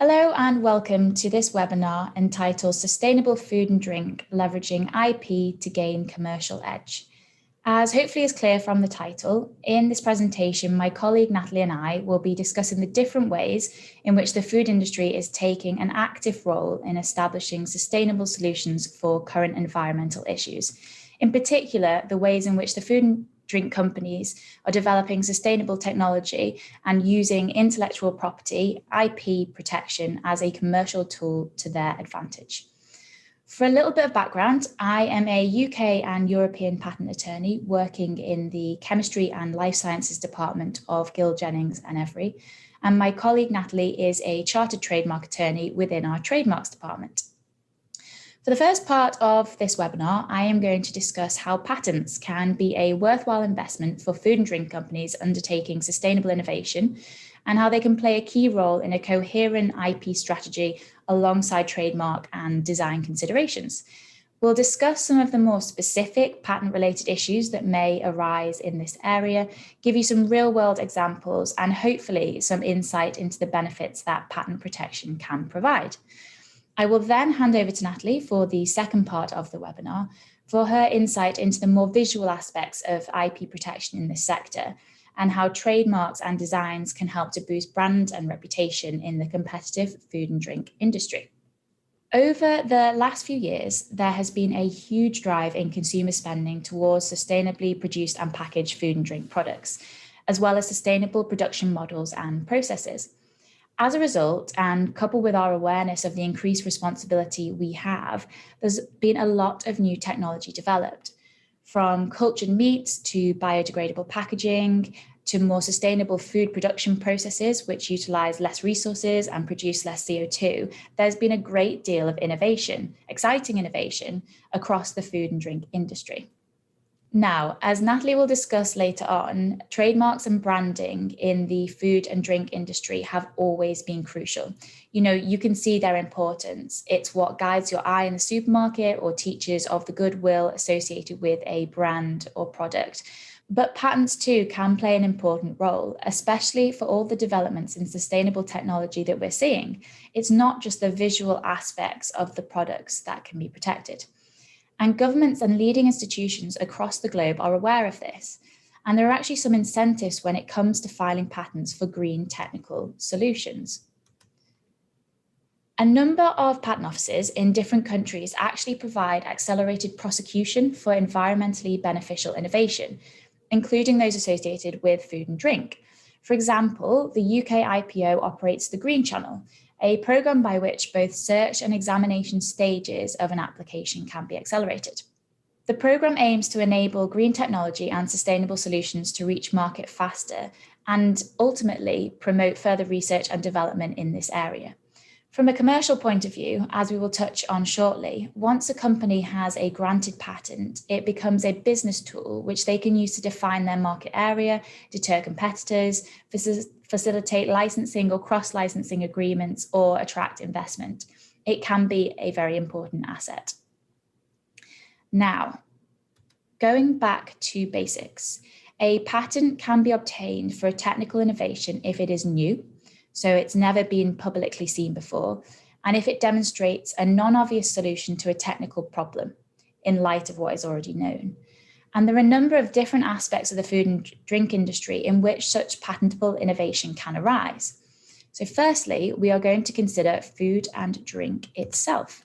Hello and welcome to this webinar entitled Sustainable Food and Drink, Leveraging IP to Gain Commercial Edge. As hopefully is clear from the title, in this presentation, my colleague Nathalie and I will be discussing the different ways in which the food industry is taking an active role in establishing sustainable solutions for current environmental issues. In particular, the ways in which the food and drink companies are developing sustainable technology and using intellectual property, IP protection as a commercial tool to their advantage. For a little bit of background, I am a UK and European patent attorney working in the Chemistry and Life Sciences Department of Gill Jennings and Every, and my colleague Nathalie is a chartered trademark attorney within our Trademarks department. For the first part of this webinar, I am going to discuss how patents can be a worthwhile investment for food and drink companies undertaking sustainable innovation and how they can play a key role in a coherent IP strategy alongside trademark and design considerations. We'll discuss some of the more specific patent-related issues that may arise in this area, give you some real-world examples, and hopefully some insight into the benefits that patent protection can provide. I will then hand over to Nathalie for the second part of the webinar for her insight into the more visual aspects of IP protection in this sector and how trademarks and designs can help to boost brand and reputation in the competitive food and drink industry. Over the last few years, there has been a huge drive in consumer spending towards sustainably produced and packaged food and drink products, as well as sustainable production models and processes. As a result, and coupled with our awareness of the increased responsibility we have, there's been a lot of new technology developed, from cultured meats to biodegradable packaging to more sustainable food production processes which utilize less resources and produce less CO2. There's been a great deal of innovation, exciting innovation, across the food and drink industry. Now, as Nathalie will discuss later on, trademarks and branding in the food and drink industry have always been crucial. You can see their importance. It's what guides your eye in the supermarket or teaches of the goodwill associated with a brand or product. But patents too can play an important role, especially for all the developments in sustainable technology that we're seeing. It's not just the visual aspects of the products that can be protected. And governments and leading institutions across the globe are aware of this. And there are actually some incentives when it comes to filing patents for green technical solutions. A number of patent offices in different countries actually provide accelerated prosecution for environmentally beneficial innovation, including those associated with food and drink. For example, the UK IPO operates the Green Channel, a program by which both search and examination stages of an application can be accelerated. The program aims to enable green technology and sustainable solutions to reach market faster and ultimately promote further research and development in this area. From a commercial point of view, as we will touch on shortly, once a company has a granted patent, it becomes a business tool which they can use to define their market area, deter competitors, facilitate licensing or cross-licensing agreements, or attract investment. It can be a very important asset. Now, going back to basics, a patent can be obtained for a technical innovation if it is new, so it's never been publicly seen before, and if it demonstrates a non-obvious solution to a technical problem in light of what is already known. And there are a number of different aspects of the food and drink industry in which such patentable innovation can arise. So firstly, we are going to consider food and drink itself.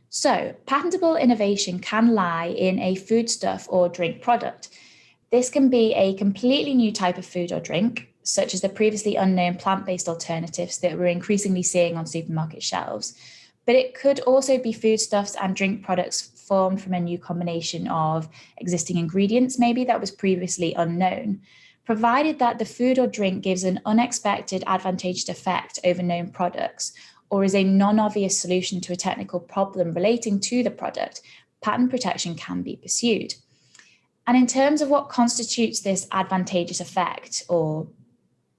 So patentable innovation can lie in a foodstuff or drink product. This can be a completely new type of food or drink, such as the previously unknown plant-based alternatives that we're increasingly seeing on supermarket shelves. But it could also be foodstuffs and drink products formed from a new combination of existing ingredients, maybe that was previously unknown, provided that the food or drink gives an unexpected advantageous effect over known products or is a non-obvious solution to a technical problem relating to the product, patent protection can be pursued. And in terms of what constitutes this advantageous effect or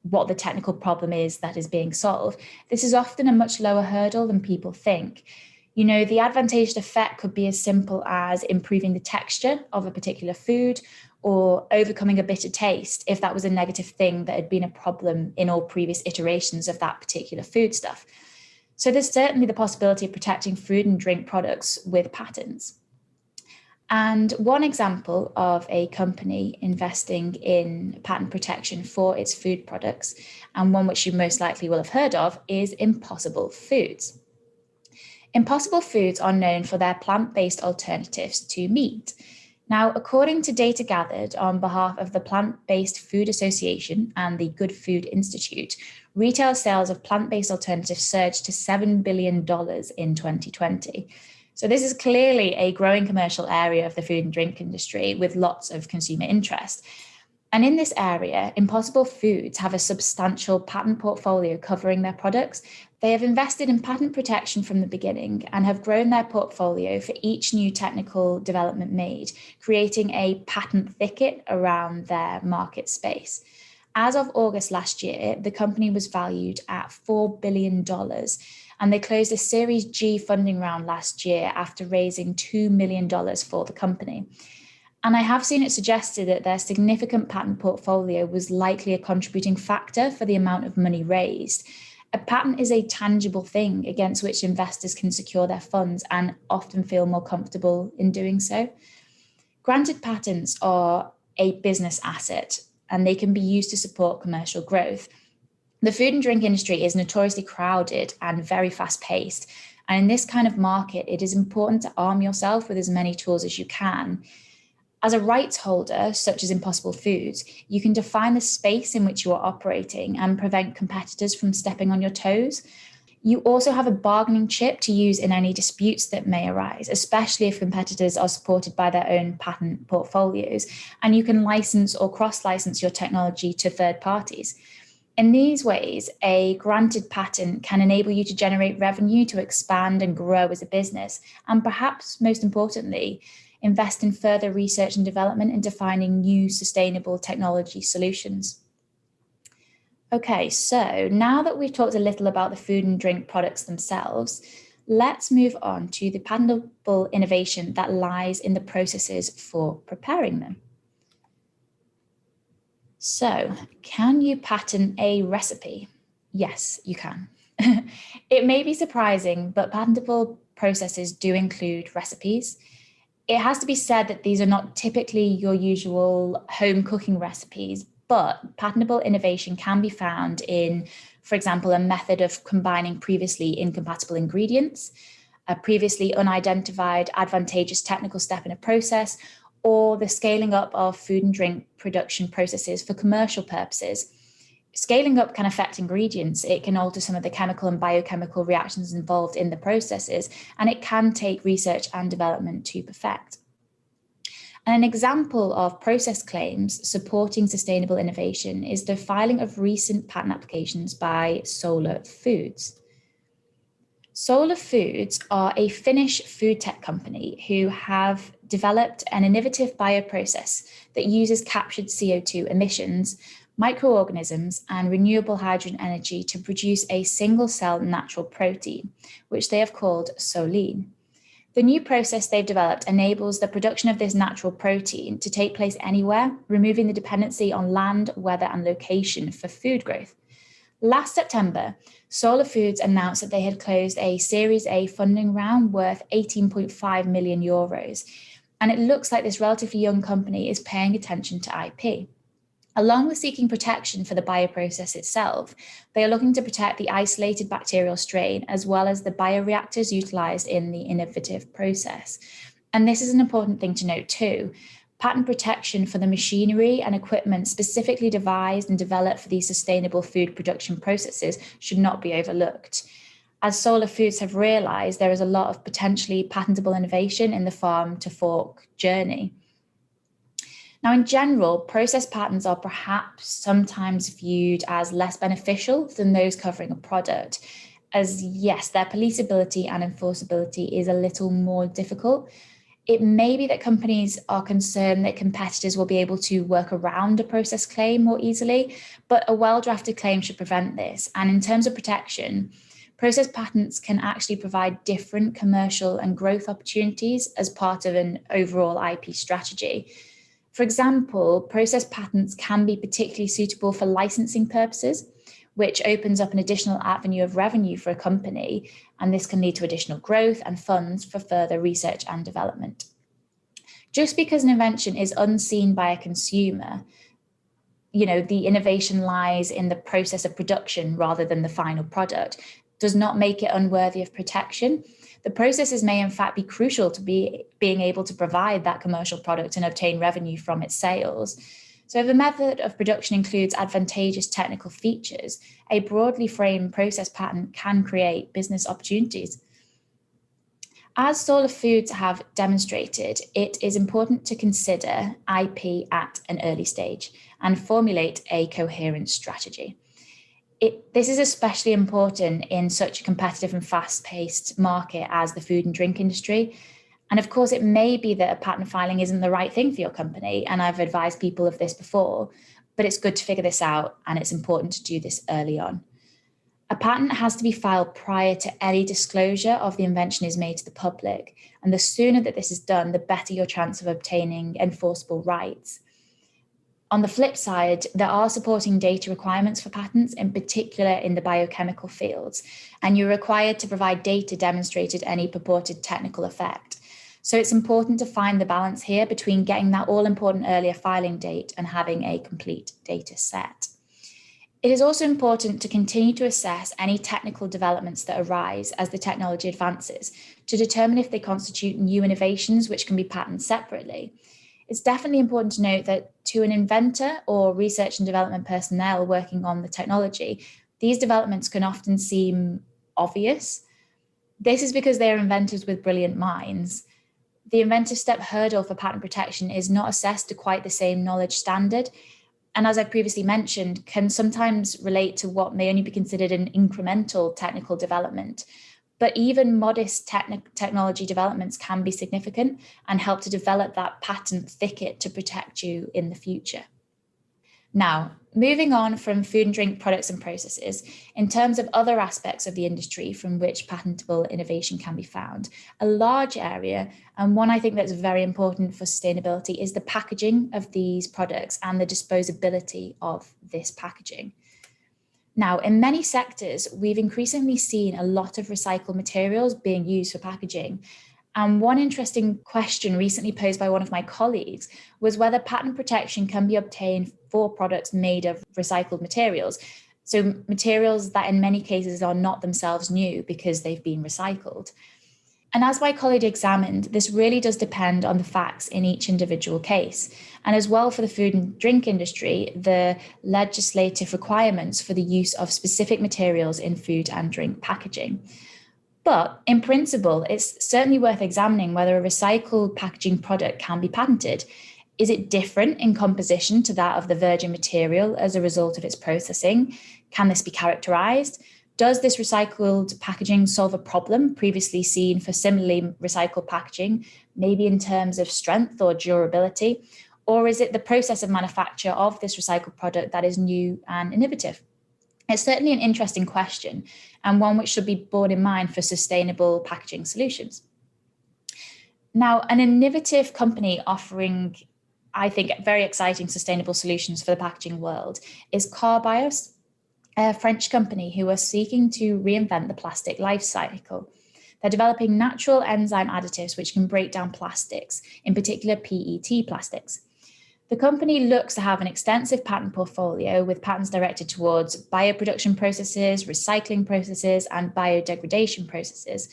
what the technical problem is that is being solved, this is often a much lower hurdle than people think. The advantageous effect could be as simple as improving the texture of a particular food or overcoming a bitter taste if that was a negative thing that had been a problem in all previous iterations of that particular foodstuff. So there's certainly the possibility of protecting food and drink products with patents. And one example of a company investing in patent protection for its food products, and one which you most likely will have heard of, is Impossible Foods. Impossible Foods are known for their plant-based alternatives to meat. Now, according to data gathered on behalf of the Plant-Based Food Association and the Good Food Institute, retail sales of plant-based alternatives surged to $7 billion in 2020. So this is clearly a growing commercial area of the food and drink industry with lots of consumer interest. And in this area, Impossible Foods have a substantial patent portfolio covering their products. They have invested in patent protection from the beginning and have grown their portfolio for each new technical development made, creating a patent thicket around their market space. As of August last year, the company was valued at $4 billion, and they closed a Series G funding round last year after raising $2 million for the company. And I have seen it suggested that their significant patent portfolio was likely a contributing factor for the amount of money raised. A patent is a tangible thing against which investors can secure their funds and often feel more comfortable in doing so. Granted patents are a business asset, and they can be used to support commercial growth. The food and drink industry is notoriously crowded and very fast-paced. And in this kind of market, it is important to arm yourself with as many tools as you can. As a rights holder, such as Impossible Foods, you can define the space in which you are operating and prevent competitors from stepping on your toes. You also have a bargaining chip to use in any disputes that may arise, especially if competitors are supported by their own patent portfolios, and you can license or cross-license your technology to third parties. In these ways, a granted patent can enable you to generate revenue to expand and grow as a business, and perhaps most importantly, invest in further research and development in defining new sustainable technology solutions. Okay, so now that we've talked a little about the food and drink products themselves, let's move on to the patentable innovation that lies in the processes for preparing them. So, can you patent a recipe? Yes, you can. It may be surprising, but patentable processes do include recipes. It has to be said that these are not typically your usual home cooking recipes, but patentable innovation can be found in, for example, a method of combining previously incompatible ingredients, a previously unidentified advantageous technical step in a process, or the scaling up of food and drink production processes for commercial purposes. Scaling up can affect ingredients. It can alter some of the chemical and biochemical reactions involved in the processes, and it can take research and development to perfect. And an example of process claims supporting sustainable innovation is the filing of recent patent applications by Solar Foods. Solar Foods are a Finnish food tech company who have developed an innovative bioprocess that uses captured CO2 emissions, microorganisms, and renewable hydrogen energy to produce a single-cell natural protein, which they have called Solein. The new process they've developed enables the production of this natural protein to take place anywhere, removing the dependency on land, weather, and location for food growth. Last September, Solar Foods announced that they had closed a Series A funding round worth 18.5 million euros, and it looks like this relatively young company is paying attention to IP. Along with seeking protection for the bioprocess itself, they are looking to protect the isolated bacterial strain as well as the bioreactors utilized in the innovative process. And this is an important thing to note too. Patent protection for the machinery and equipment specifically devised and developed for these sustainable food production processes should not be overlooked. As Solar Foods have realized, there is a lot of potentially patentable innovation in the farm to fork journey. Now, in general, process patents are perhaps sometimes viewed as less beneficial than those covering a product, as yes, their policeability and enforceability is a little more difficult. It may be that companies are concerned that competitors will be able to work around a process claim more easily, but a well-drafted claim should prevent this. And in terms of protection, process patents can actually provide different commercial and growth opportunities as part of an overall IP strategy. For example, process patents can be particularly suitable for licensing purposes, which opens up an additional avenue of revenue for a company, and this can lead to additional growth and funds for further research and development. Just because an invention is unseen by a consumer, the innovation lies in the process of production rather than the final product, does not make it unworthy of protection. The processes may in fact be crucial to being able to provide that commercial product and obtain revenue from its sales. So if the method of production includes advantageous technical features, a broadly framed process patent can create business opportunities. As Solar Foods have demonstrated, it is important to consider IP at an early stage and formulate a coherent strategy. This is especially important in such a competitive and fast-paced market as the food and drink industry. And of course, it may be that a patent filing isn't the right thing for your company, and I've advised people of this before, but it's good to figure this out, and it's important to do this early on. A patent has to be filed prior to any disclosure of the invention is made to the public, and the sooner that this is done, the better your chance of obtaining enforceable rights. On the flip side, there are supporting data requirements for patents, in particular in the biochemical fields, and you're required to provide data demonstrating any purported technical effect. So it's important to find the balance here between getting that all-important earlier filing date and having a complete data set. It is also important to continue to assess any technical developments that arise as the technology advances to determine if they constitute new innovations which can be patented separately. It's definitely important to note that to an inventor or research and development personnel working on the technology, these developments can often seem obvious. This is because they are inventors with brilliant minds. The inventive step hurdle for patent protection is not assessed to quite the same knowledge standard, and as I previously mentioned, can sometimes relate to what may only be considered an incremental technical development. But even modest technology developments can be significant and help to develop that patent thicket to protect you in the future. Now, moving on from food and drink products and processes, in terms of other aspects of the industry from which patentable innovation can be found, a large area, and one I think that's very important for sustainability, is the packaging of these products and the disposability of this packaging. Now, in many sectors, we've increasingly seen a lot of recycled materials being used for packaging. And one interesting question recently posed by one of my colleagues was whether patent protection can be obtained for products made of recycled materials. So materials that in many cases are not themselves new because they've been recycled. And as my colleague examined, this really does depend on the facts in each individual case. And as well for the food and drink industry, the legislative requirements for the use of specific materials in food and drink packaging. But in principle, it's certainly worth examining whether a recycled packaging product can be patented. Is it different in composition to that of the virgin material as a result of its processing? Can this be characterized? Does this recycled packaging solve a problem previously seen for similarly recycled packaging, maybe in terms of strength or durability? Or is it the process of manufacture of this recycled product that is new and innovative? It's certainly an interesting question and one which should be borne in mind for sustainable packaging solutions. Now, an innovative company offering, I think, very exciting sustainable solutions for the packaging world is Carbios, a French company who are seeking to reinvent the plastic life cycle. They're developing natural enzyme additives which can break down plastics, in particular PET plastics. The company looks to have an extensive patent portfolio with patents directed towards bioproduction processes, recycling processes, and biodegradation processes.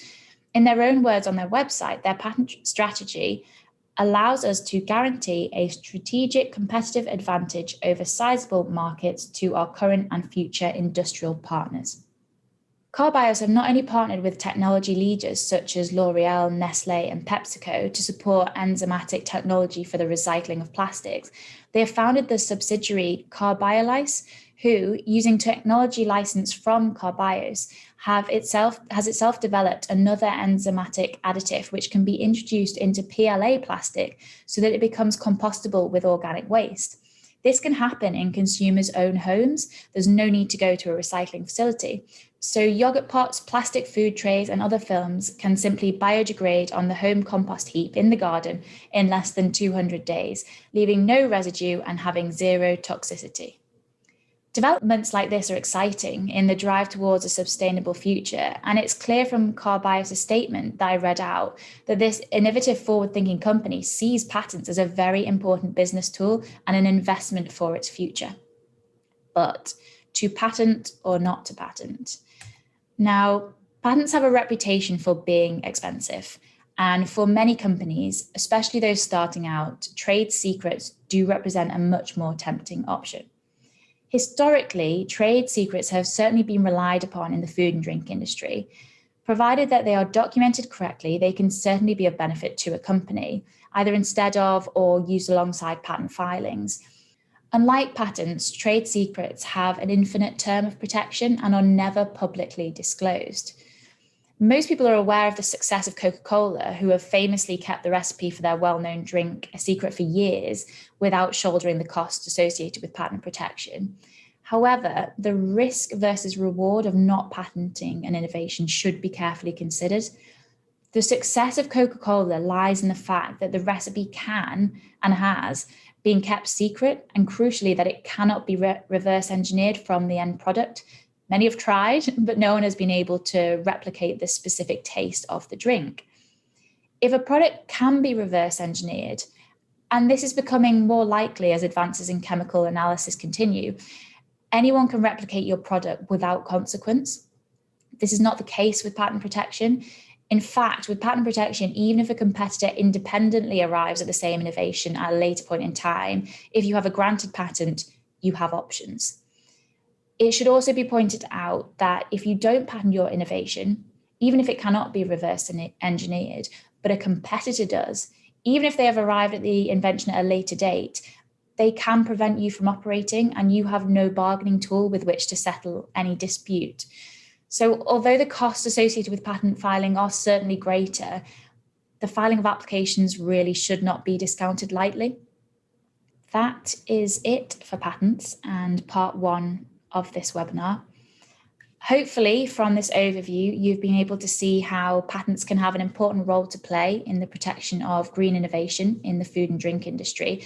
In their own words on their website, their patent strategy allows us to guarantee a strategic competitive advantage over sizable markets to our current and future industrial partners. Carbios have not only partnered with technology leaders such as L'Oreal, Nestle, and PepsiCo to support enzymatic technology for the recycling of plastics, they have founded the subsidiary Carbiolice, who, using technology licensed from Carbios, has itself developed another enzymatic additive which can be introduced into PLA plastic so that it becomes compostable with organic waste. This can happen in consumers' own homes. There's no need to go to a recycling facility. So yogurt pots, plastic food trays, and other films can simply biodegrade on the home compost heap in the garden in less than 200 days, leaving no residue and having zero toxicity. Developments like this are exciting in the drive towards a sustainable future, and it's clear from Carbios' statement that I read out that this innovative, forward-thinking company sees patents as a very important business tool and an investment for its future. But to patent or not to patent? Now, patents have a reputation for being expensive, and for many companies, especially those starting out, trade secrets do represent a much more tempting option. Historically, trade secrets have certainly been relied upon in the food and drink industry. Provided that they are documented correctly, they can certainly be of benefit to a company, either instead of or used alongside patent filings. Unlike patents, trade secrets have an infinite term of protection and are never publicly disclosed. Most people are aware of the success of Coca-Cola, who have famously kept the recipe for their well-known drink a secret for years without shouldering the costs associated with patent protection. However, the risk versus reward of not patenting an innovation should be carefully considered. The success of Coca-Cola lies in the fact that the recipe can and has been kept secret, and crucially that it cannot be reverse engineered from the end product. Many have tried, but no one has been able to replicate the specific taste of the drink. If a product can be reverse engineered, and this is becoming more likely as advances in chemical analysis continue, anyone can replicate your product without consequence. This is not the case with patent protection. In fact, with patent protection, even if a competitor independently arrives at the same innovation at a later point in time, if you have a granted patent, you have options. It should also be pointed out that if you don't patent your innovation, even if it cannot be reverse engineered, but a competitor does, even if they have arrived at the invention at a later date, they can prevent you from operating and you have no bargaining tool with which to settle any dispute. So although the costs associated with patent filing are certainly greater, the filing of applications really should not be discounted lightly. That is it for patents and part one of this webinar. Hopefully, from this overview, you've been able to see how patents can have an important role to play in the protection of green innovation in the food and drink industry,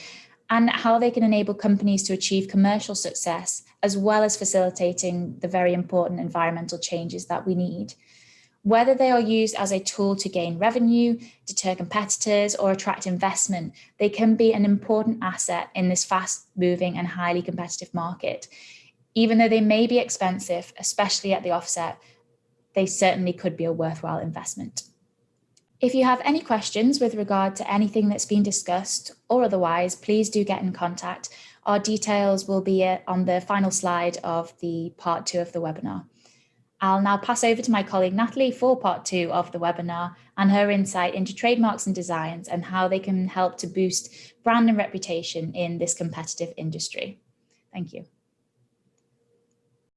and how they can enable companies to achieve commercial success, as well as facilitating the very important environmental changes that we need. Whether they are used as a tool to gain revenue, deter competitors, or attract investment, they can be an important asset in this fast-moving and highly competitive market. Even though they may be expensive, especially at the offset, they certainly could be a worthwhile investment. If you have any questions with regard to anything that's been discussed or otherwise, please do get in contact. Our details will be on the final slide of the part two of the webinar. I'll now pass over to my colleague Nathalie for part two of the webinar and her insight into trademarks and designs and how they can help to boost brand and reputation in this competitive industry. Thank you.